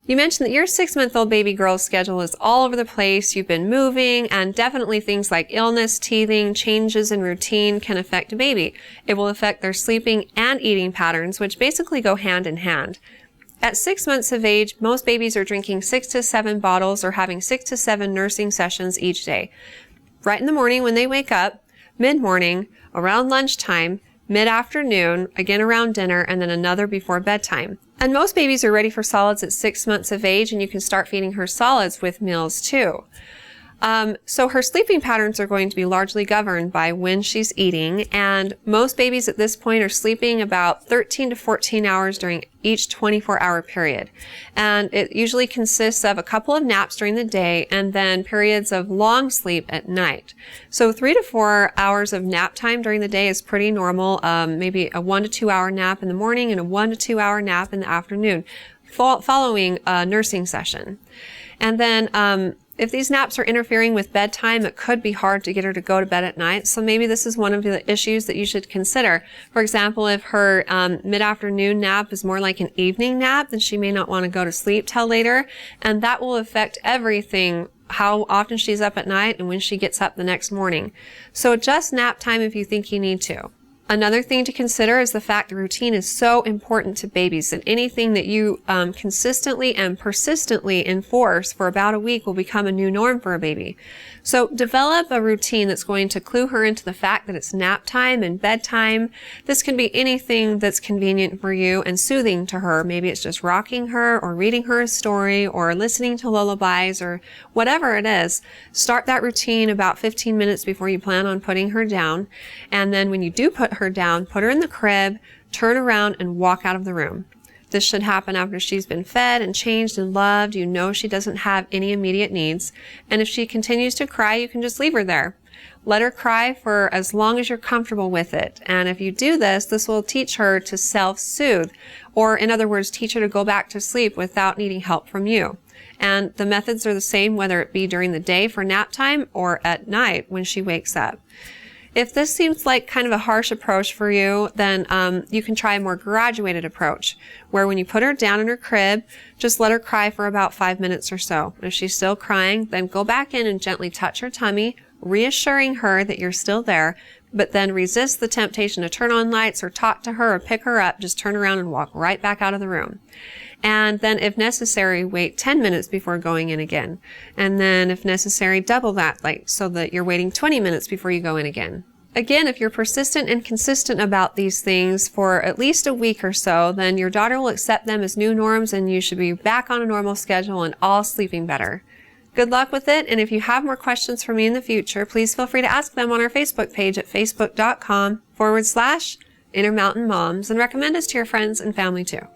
You mentioned that your 6-month-old baby girl's schedule is all over the place. You've been moving, and definitely things like illness, teething, changes in routine can affect a baby. It will affect their sleeping and eating patterns, which basically go hand in hand. At 6 months of age, most babies are drinking 6 to 7 bottles or having 6 to 7 nursing sessions each day. Right in the morning when they wake up, mid-morning, around lunchtime, mid-afternoon, again around dinner, and then another before bedtime. And most babies are ready for solids at 6 months of age, and you can start feeding her solids with meals too. So her sleeping patterns are going to be largely governed by when she's eating, and most babies at this point are sleeping about 13 to 14 hours during each 24-hour period. And it usually consists of a couple of naps during the day and then periods of long sleep at night. So 3 to 4 hours of nap time during the day is pretty normal, maybe a 1 to 2 hour nap in the morning and a 1 to 2 hour nap in the afternoon, following a nursing session. And then, if these naps are interfering with bedtime, it could be hard to get her to go to bed at night. So maybe this is one of the issues that you should consider. For example, if her mid-afternoon nap is more like an evening nap, then she may not want to go to sleep till later. And that will affect everything, how often she's up at night and when she gets up the next morning. So adjust nap time if you think you need to. Another thing to consider is the fact that routine is so important to babies, and anything that you consistently and persistently enforce for about a week will become a new norm for a baby. So develop a routine that's going to clue her into the fact that it's nap time and bedtime. This can be anything that's convenient for you and soothing to her. Maybe it's just rocking her or reading her a story or listening to lullabies or whatever it is. Start that routine about 15 minutes before you plan on putting her down. And then when you do put her down, put her in the crib, turn around and walk out of the room. This should happen after she's been fed and changed and loved. You know she doesn't have any immediate needs. And if she continues to cry, you can just leave her there. Let her cry for as long as you're comfortable with it. And if you do this, this will teach her to self-soothe, or in other words, teach her to go back to sleep without needing help from you. And the methods are the same whether it be during the day for nap time or at night when she wakes up. If this seems like kind of a harsh approach for you, then you can try a more graduated approach, where when you put her down in her crib, just let her cry for about 5 minutes or so. If she's still crying, then go back in and gently touch her tummy, reassuring her that you're still there, but then resist the temptation to turn on lights or talk to her or pick her up. Just turn around and walk right back out of the room. And then if necessary, wait 10 minutes before going in again. And then if necessary, double that, so that you're waiting 20 minutes before you go in again. Again, if you're persistent and consistent about these things for at least a week or so, then your daughter will accept them as new norms and you should be back on a normal schedule and all sleeping better. Good luck with it, and if you have more questions for me in the future, please feel free to ask them on our Facebook page at facebook.com/Intermountain Moms, and recommend us to your friends and family too.